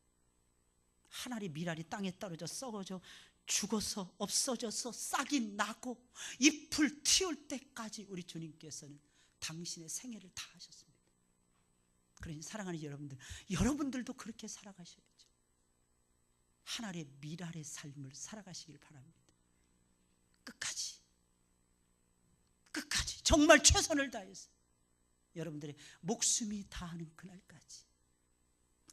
한 알의 밀알이 땅에 떨어져 썩어져 죽어서 없어져서 싹이 나고 잎을 틔울 때까지 우리 주님께서는 당신의 생애를 다 하셨습니다. 그러니 사랑하는 여러분들, 여러분들도 그렇게 살아가셔야죠. 한 알의 밀알의 삶을 살아가시길 바랍니다. 끝까지 정말 최선을 다해서 여러분들의 목숨이 다하는 그날까지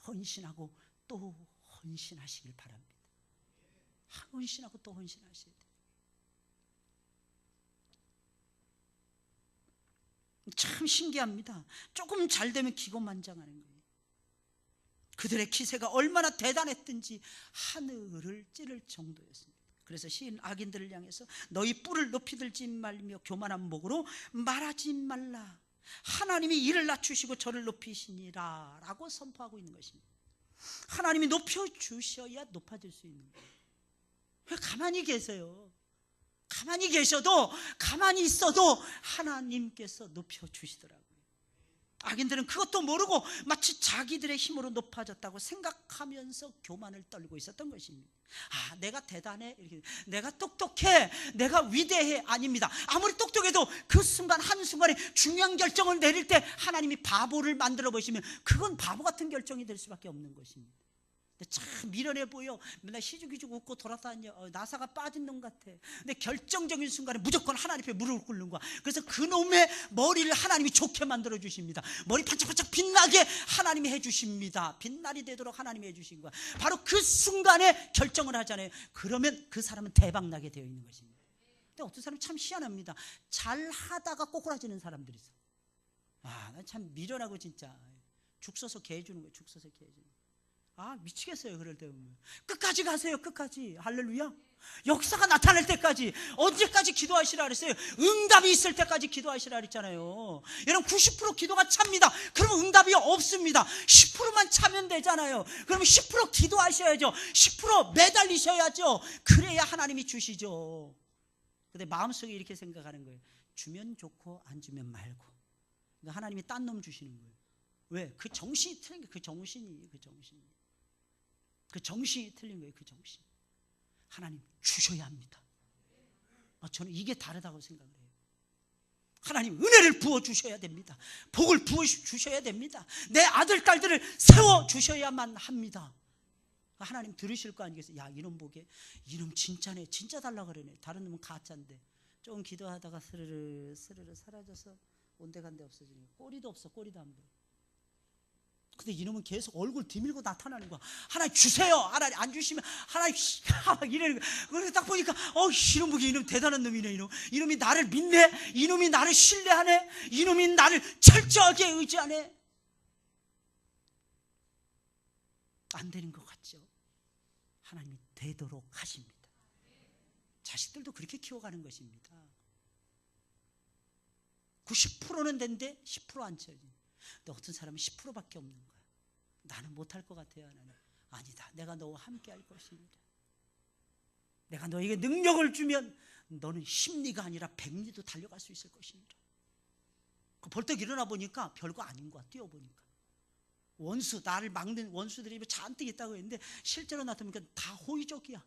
헌신하고 또 헌신하시길 바랍니다. 헌신하고 또 헌신하셔야 돼요. 참 신기합니다. 조금 잘 되면 기고만장하는 거예요. 그들의 기세가 얼마나 대단했든지 하늘을 찌를 정도였습니다. 그래서 시인 악인들을 향해서 너희 뿔을 높이 들지 말며 교만한 목으로 말하지 말라. 하나님이 이를 낮추시고 저를 높이시니라 라고 선포하고 있는 것입니다. 하나님이 높여주셔야 높아질 수 있는 거예요. 왜 가만히 계세요? 가만히 계셔도, 가만히 있어도 하나님께서 높여주시더라고요. 악인들은 그것도 모르고 마치 자기들의 힘으로 높아졌다고 생각하면서 교만을 떨고 있었던 것입니다. 아, 내가 대단해, 이렇게, 내가 똑똑해, 내가 위대해. 아닙니다. 아무리 똑똑해도 그 순간 한순간에 중요한 결정을 내릴 때 하나님이 바보를 만들어 보시면 그건 바보 같은 결정이 될 수밖에 없는 것입니다. 참 미련해 보여, 맨날 희죽희죽 웃고 돌아다녀, 나사가 빠진 놈 같아. 근데 결정적인 순간에 무조건 하나님 앞에 무릎을 꿇는 거야. 그래서 그놈의 머리를 하나님이 좋게 만들어 주십니다. 머리 반짝반짝 빛나게 하나님이 해주십니다. 빛날이 되도록 하나님이 해주신 거야. 바로 그 순간에 결정을 하잖아요. 그러면 그 사람은 대박나게 되어 있는 것입니다. 근데 어떤 사람은 참 희한합니다. 잘 하다가 꼬꾸라지는 사람들이 있어. 아, 난 참 미련하고 진짜 죽 서서 개 해주는 거예요. 죽 서서 개 해주는 거예요. 아, 미치겠어요. 그럴 때 보면 끝까지 가세요. 끝까지. 할렐루야. 역사가 나타날 때까지. 언제까지 기도하시라 그랬어요? 응답이 있을 때까지 기도하시라 그랬잖아요. 여러분 90% 기도가 찹니다. 그러면 응답이 없습니다. 10%만 차면 되잖아요. 그러면 10% 기도하셔야죠. 10% 매달리셔야죠. 그래야 하나님이 주시죠. 근데 마음속에 이렇게 생각하는 거예요. 주면 좋고 안 주면 말고. 그러니까 하나님이 딴 놈 주시는 거예요. 왜? 그 정신이 틀린 거예요. 그 정신이 틀린 거예요. 그 정신. 하나님 주셔야 합니다. 저는 이게 다르다고 생각을 해요. 하나님 은혜를 부어주셔야 됩니다. 복을 부어주셔야 됩니다. 내 아들 딸들을 세워주셔야만 합니다. 하나님 들으실 거 아니겠어요? 야, 이놈 보게, 이놈 진짜네, 진짜 달라 그러네. 다른 놈은 가짜인데. 조금 기도하다가 스르르 사라져서 온데간데 없어지는 거예요. 꼬리도 없어. 꼬리도 안 보여. 근데 이놈은 계속 얼굴 디밀고 나타나는 거야. 하나님 주세요. 하나님 안 주시면 하나님 이래는 거야. 그래서 딱 보니까 이놈 보기, 이놈 대단한 놈이네. 이놈이 나를 믿네. 이놈이 나를 신뢰하네. 이놈이 나를 철저하게 의지하네. 안 되는 것 같죠? 하나님이 되도록 하십니다. 자식들도 그렇게 키워가는 것입니다. 90%는 된데 10% 안 쳐야지. 근데 어떤 사람은 10%밖에 없는 거야. 나는 못할 것 같아요. 나는 아니다. 내가 너와 함께 할 것입니다. 내가 너에게 능력을 주면 너는 10리가 아니라 100리도 달려갈 수 있을 것입니다. 벌떡 일어나 보니까 별거 아닌 거야. 뛰어보니까 나를 막는 원수들이 잔뜩 있다고 했는데 실제로 나타나니까 다 호의적이야.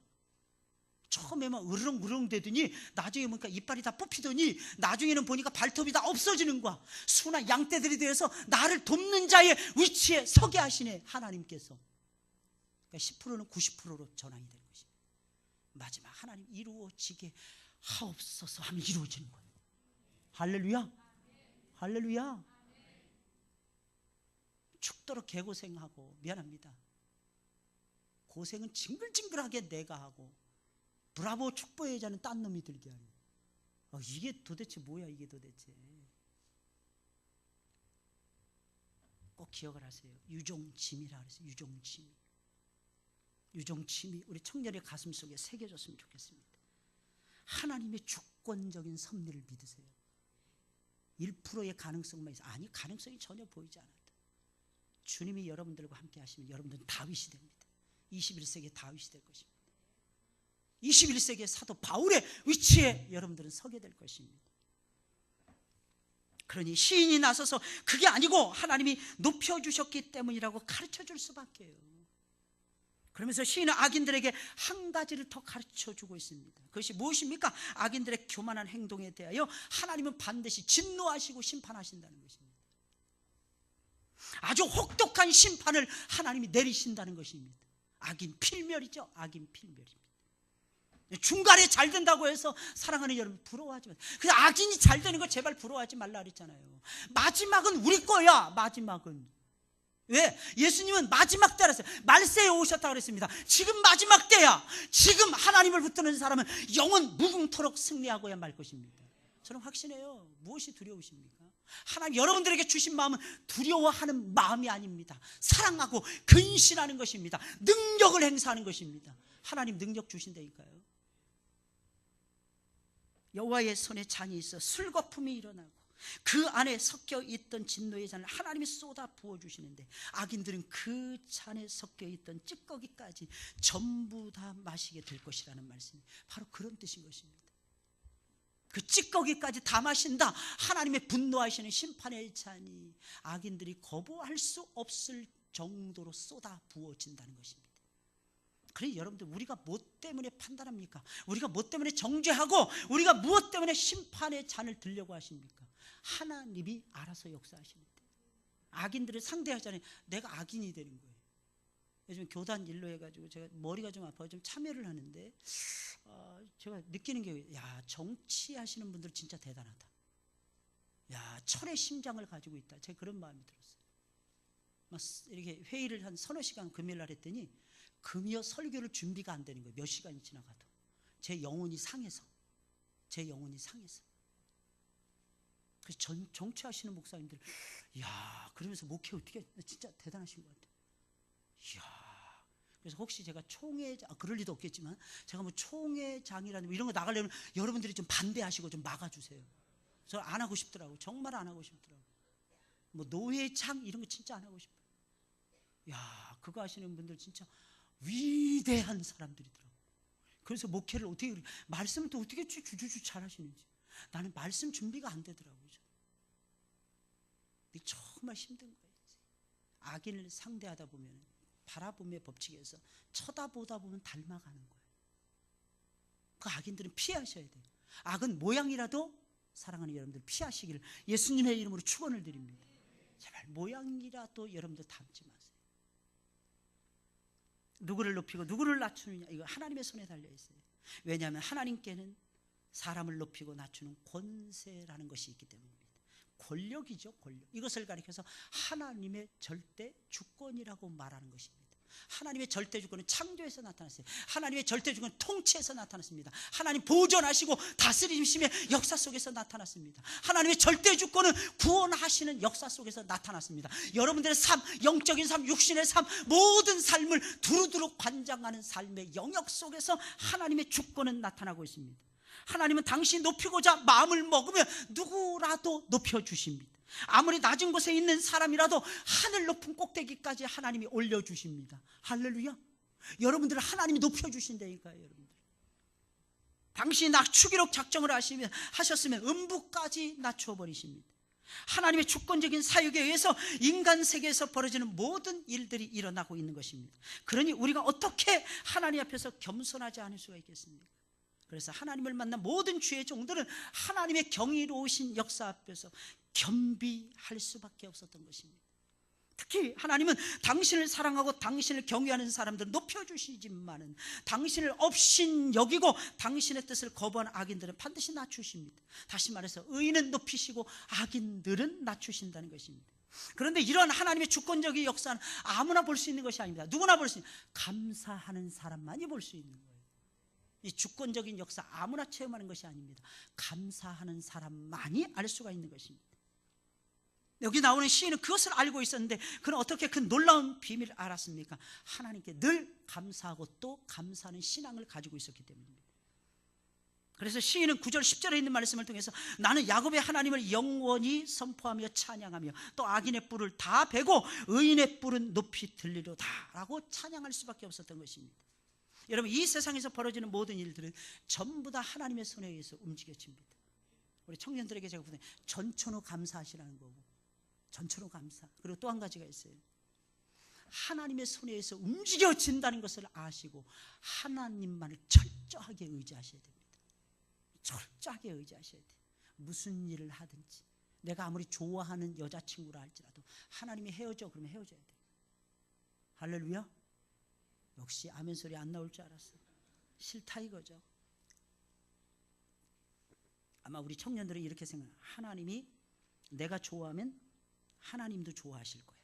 처음에만 으르렁으르렁 되더니 나중에 보니까 이빨이 다 뽑히더니 나중에는 보니까 발톱이 다 없어지는 거야. 순한 양떼들이 되어서 나를 돕는 자의 위치에 서게 하시네, 하나님께서. 그러니까 10%는 90%로 전환이 되는 것입니다. 마지막 하나님 이루어지게 하옵소서 하면 이루어지는 거예요. 할렐루야. 할렐루야. 죽도록 개고생하고 미안합니다. 고생은 징글징글하게 내가 하고 브라보 축복의 자는 딴 놈이 들게 하는. 이게 도대체 뭐야? 이게 도대체. 꼭 기억을 하세요. 유종침이라 그랬어요. 유종침이 우리 청년의 가슴 속에 새겨졌으면 좋겠습니다. 하나님의 주권적인 섭리를 믿으세요. 1%의 가능성만 있어. 아니, 가능성이 전혀 보이지 않았다. 주님이 여러분들과 함께 하시면 여러분들은 다윗이 됩니다. 21세기의 다윗이 될 것입니다. 21세기의 사도 바울의 위치에 여러분들은 서게 될 것입니다. 그러니 시인이 나서서 그게 아니고 하나님이 높여주셨기 때문이라고 가르쳐줄 수밖에요. 그러면서 시인은 악인들에게 한 가지를 더 가르쳐주고 있습니다. 그것이 무엇입니까? 악인들의 교만한 행동에 대하여 하나님은 반드시 진노하시고 심판하신다는 것입니다. 아주 혹독한 심판을 하나님이 내리신다는 것입니다. 악인 필멸이죠. 악인 필멸입니다. 중간에 잘 된다고 해서 사랑하는 여러분 부러워하지 마세요. 그냥 악인이 잘 되는 거 제발 부러워하지 말라 그랬잖아요. 마지막은 우리 거야. 마지막은. 왜? 예수님은 마지막 때라서 말세에 오셨다고 그랬습니다. 지금 마지막 때야. 지금 하나님을 붙드는 사람은 영원 무궁토록 승리하고야 말 것입니다. 저는 확신해요. 무엇이 두려우십니까? 하나님 여러분들에게 주신 마음은 두려워하는 마음이 아닙니다. 사랑하고 근신하는 것입니다. 능력을 행사하는 것입니다. 하나님 능력 주신다니까요. 여호와의 손에 잔이 있어 술거품이 일어나고 그 안에 섞여 있던 진노의 잔을 하나님이 쏟아 부어주시는데 악인들은 그 잔에 섞여 있던 찌꺼기까지 전부 다 마시게 될 것이라는 말씀이 바로 그런 뜻인 것입니다. 그 찌꺼기까지 다 마신다. 하나님의 분노하시는 심판의 잔이 악인들이 거부할 수 없을 정도로 쏟아 부어진다는 것입니다. 그래 여러분들 우리가 무엇 때문에 판단합니까? 우리가 무엇 때문에 정죄하고 우리가 무엇 때문에 심판의 잔을 들려고 하십니까? 하나님이 알아서 역사하십니다. 악인들을 상대하잖아요. 내가 악인이 되는 거예요. 요즘 교단 일로 해가지고 제가 머리가 좀 아파서 좀 참여를 하는데 제가 느끼는 게 야 정치하시는 분들 진짜 대단하다. 야 철의 심장을 가지고 있다. 제가 그런 마음이 들었어요. 막 이렇게 회의를 한 서너 시간 금요일 날 했더니 금요 설교를 준비가 안 되는 거예요. 몇 시간이 지나가도 제 영혼이 상해서 그래서 정치하시는 목사님들 야 그러면서 목회 어떻게 진짜 대단하신 것 같아요. 이야 그래서 혹시 제가 총회장 그럴 리도 없겠지만 제가 뭐 총회장이라는 뭐 이런 거 나가려면 여러분들이 좀 반대하시고 좀 막아주세요. 저 안 하고 싶더라고요. 정말 안 하고 싶더라고요. 뭐 노회장 이런 거 진짜 안 하고 싶어요. 야 그거 하시는 분들 진짜 위대한 사람들이더라고요. 그래서 목회를 어떻게 말씀을 또 어떻게 주주주 잘 하시는지 나는 말씀 준비가 안 되더라고요. 정말 힘든 거예요. 악인을 상대하다 보면 바라봄의 법칙에서 쳐다보다 보면 닮아가는 거예요. 그 악인들은 피하셔야 돼요. 악은 모양이라도 사랑하는 여러분들 피하시기를 예수님의 이름으로 축원을 드립니다. 제발 모양이라도 여러분들 닮지 마세요. 누구를 높이고 누구를 낮추느냐 이거 하나님의 손에 달려 있어요. 왜냐하면 하나님께는 사람을 높이고 낮추는 권세라는 것이 있기 때문입니다. 권력이죠, 권력. 이것을 가리켜서 하나님의 절대 주권이라고 말하는 것입니다. 하나님의 절대 주권은 창조에서 나타났어요. 하나님의 절대 주권은 통치에서 나타났습니다. 하나님 보존하시고 다스리심의 역사 속에서 나타났습니다. 하나님의 절대 주권은 구원하시는 역사 속에서 나타났습니다. 여러분들의 삶, 영적인 삶, 육신의 삶, 모든 삶을 두루두루 관장하는 삶의 영역 속에서 하나님의 주권은 나타나고 있습니다. 하나님은 당신이 높이고자 마음을 먹으면 누구라도 높여주십니다. 아무리 낮은 곳에 있는 사람이라도 하늘 높은 꼭대기까지 하나님이 올려주십니다. 할렐루야. 여러분들을 하나님이 높여주신다니까요. 여러분들. 당신이 낮추기로 작정을 하셨으면 음부까지 낮춰버리십니다. 하나님의 주권적인 사역에 의해서 인간 세계에서 벌어지는 모든 일들이 일어나고 있는 것입니다. 그러니 우리가 어떻게 하나님 앞에서 겸손하지 않을 수가 있겠습니까? 그래서 하나님을 만난 모든 주의 종들은 하나님의 경이로우신 역사 앞에서 겸비할 수밖에 없었던 것입니다. 특히 하나님은 당신을 사랑하고 당신을 경외하는 사람들을 높여주시지만은 당신을 업신 여기고 당신의 뜻을 거부한 악인들은 반드시 낮추십니다. 다시 말해서 의인은 높이시고 악인들은 낮추신다는 것입니다. 그런데 이런 하나님의 주권적인 역사는 아무나 볼 수 있는 것이 아닙니다. 누구나 볼 수 있는, 감사하는 사람만이 볼 수 있는 거예요. 이 주권적인 역사 아무나 체험하는 것이 아닙니다. 감사하는 사람만이 알 수가 있는 것입니다. 여기 나오는 시인은 그것을 알고 있었는데 그는 어떻게 그 놀라운 비밀을 알았습니까? 하나님께 늘 감사하고 또 감사하는 신앙을 가지고 있었기 때문입니다. 그래서 시인은 9절 10절에 있는 말씀을 통해서 나는 야곱의 하나님을 영원히 선포하며 찬양하며 또 악인의 뿔을 다 베고 의인의 뿔은 높이 들리로다 라고 찬양할 수밖에 없었던 것입니다. 여러분 이 세상에서 벌어지는 모든 일들은 전부 다 하나님의 손에 의해서 움직여집니다. 우리 청년들에게 제가 부탁 전천후 감사하시라는 거고, 전천후 감사. 그리고 또 한 가지가 있어요. 하나님의 손에 의해서 움직여진다는 것을 아시고 하나님만을 철저하게 의지하셔야 됩니다. 철저하게 의지하셔야 돼요. 무슨 일을 하든지, 내가 아무리 좋아하는 여자친구라 할지라도 하나님이 헤어져 그러면 헤어져야 돼요. 할렐루야. 역시 아멘 소리 안 나올 줄 알았어. 싫다 이거죠. 아마 우리 청년들은 이렇게 생각해요. 하나님이 내가 좋아하면 하나님도 좋아하실 거예요.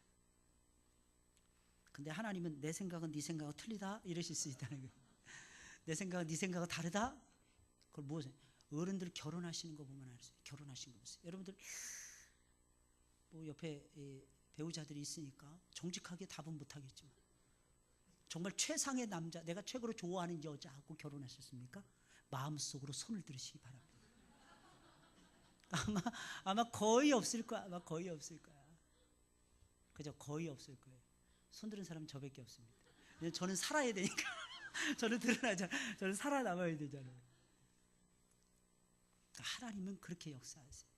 근데 하나님은 내 생각은 네 생각하고 틀리다 이러실 수 있다는 거예요. 내 생각은 네 생각하고 다르다. 그걸 무엇이에요? 어른들 결혼하시는 거 보면 알았어요. 결혼하신 거 보세요. 여러분들 뭐 옆에 배우자들이 있으니까 정직하게 답은 못하겠지만 정말 최상의 남자, 내가 최고로 좋아하는 여자하고 결혼하셨습니까? 마음속으로 손을 들으시기 바랍니다. 아마 거의 없을 거야. 아마 거의 없을 거야. 그죠? 거의 없을 거예요. 손들은 사람은 저밖에 없습니다. 저는 살아야 되니까. 저는 드러나잖아요. 저는 살아남아야 되잖아요. 하나님은 그렇게 역사하세요.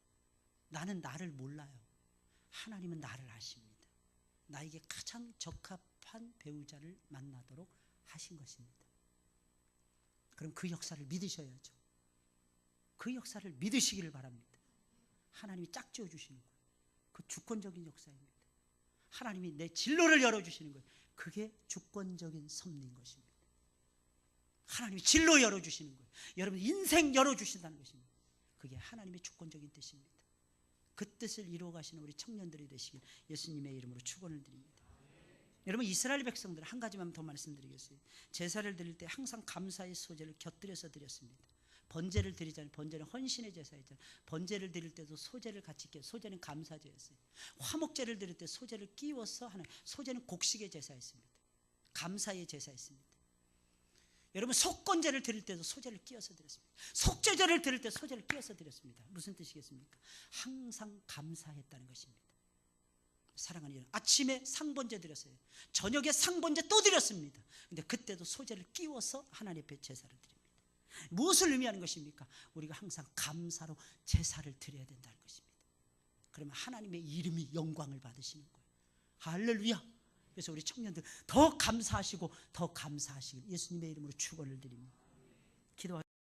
나는 나를 몰라요. 하나님은 나를 아십니다. 나에게 가장 적합한 배우자를 만나도록 하신 것입니다. 그럼 그 역사를 믿으셔야죠. 그 역사를 믿으시기를 바랍니다. 하나님이 짝지어 주시는 거예요. 그 주권적인 역사입니다. 하나님이 내 진로를 열어주시는 거예요. 그게 주권적인 섭리인 것입니다. 하나님이 진로 열어주시는 거예요. 여러분 인생 열어주신다는 것입니다. 그게 하나님의 주권적인 뜻입니다. 그 뜻을 이루어 가시는 우리 청년들이 되시길 예수님의 이름으로 축원을 드립니다. 여러분 이스라엘 백성들 한 가지만 더 말씀드리겠어요. 제사를 드릴 때 항상 감사의 소제를 곁들여서 드렸습니다. 번제를 드리잖아요. 번제는 헌신의 제사였잖아요. 번제를 드릴 때도 소제를 같이 끼워. 소제는 감사제였어요. 화목제를 드릴 때 소제를 끼워서 하는, 소제는 곡식의 제사였습니다. 감사의 제사였습니다. 여러분 속건제를 드릴 때도 소제를 끼워서 드렸습니다. 속죄제를 드릴 때 소제를 끼워서 드렸습니다. 무슨 뜻이겠습니까? 항상 감사했다는 것입니다. 사랑하는 여러분, 아침에 상번제 드렸어요. 저녁에 상번제 또 드렸습니다. 근데 그때도 소제를 끼워서 하나님 앞에 제사를 드립니다. 무엇을 의미하는 것입니까? 우리가 항상 감사로 제사를 드려야 된다는 것입니다. 그러면 하나님의 이름이 영광을 받으시는 거예요. 할렐루야. 그래서 우리 청년들 더 감사하시고 더 감사하시길 예수님의 이름으로 축원을 드립니다.